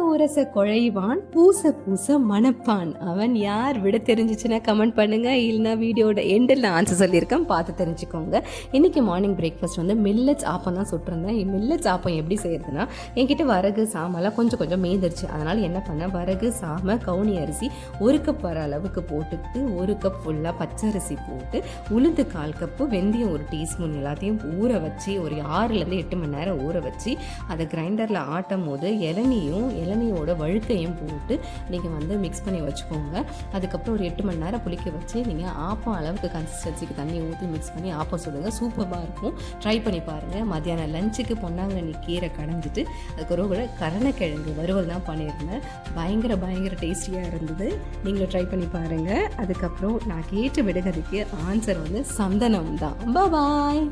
உரச குழைவான் பூச பூச மணப்பான். அவன் யார்? விட தெரிஞ்சிச்சுன்னா கமெண்ட் பண்ணுங்கள், இல்லைனா வீடியோட எண்டில் நான் ஆன்சர் சொல்லியிருக்கேன், பார்த்து தெரிஞ்சுக்கோங்க. இன்றைக்கி மார்னிங் பிரேக்ஃபாஸ்ட் வந்து மில்லட்ஸ் ஆப்பம் தான் சுட்டிருந்தேன். மில்லட்ஸ் ஆப்பம் எப்படி செய்யறதுன்னா, என்கிட்ட வரகு சாமெல்லாம் கொஞ்சம் மீந்துருச்சு. அதனால் என்ன பண்ணேன், வரகு சாமை கவுனி அரிசி 1 கப் வர அளவுக்கு போட்டுட்டு 1 கப் ஃபுல்லாக பச்சரிசி போட்டு உளுந்து 1/4 கப்பு வெந்தயம் 1 டீஸ்பூன் எல்லாத்தையும் ஊற வச்சு ஒரு 6லேருந்து 8 மணி நேரம் ஊற வச்சு அதை கிரைண்டரில் ஆட்டும் போது இளநியோட வழுக்கையும் போட்டு நீங்கள் வந்து மிக்ஸ் பண்ணி வச்சுக்கோங்க. அதுக்கப்புறம் ஒரு 8 மணி நேரம் புளிக்க வச்சு நீங்கள் ஆப்பம் அளவுக்கு கன்சிஸ்டன்சிக்கு தண்ணி ஊற்றி மிக்ஸ் பண்ணி ஆப்பம் சுடுங்க. சூப்பராக இருக்கும், ட்ரை பண்ணி பாருங்கள். மத்தியானம் லஞ்சுக்கு பொன்னாங்கண்ணி கீரை கடைஞ்சிட்டு அதுக்கு ஒரு கருணக்கிழங்கு வறுவல் தான் பண்ணியிருந்தேன். பயங்கர டேஸ்டியாக இருந்தது. நீங்களும் ட்ரை பண்ணி பாருங்கள். அதுக்கப்புறம் நான் கேட்டு விடுகிறதுக்கு ஆன்சர் வந்து சந்தனம் தான். பாய்.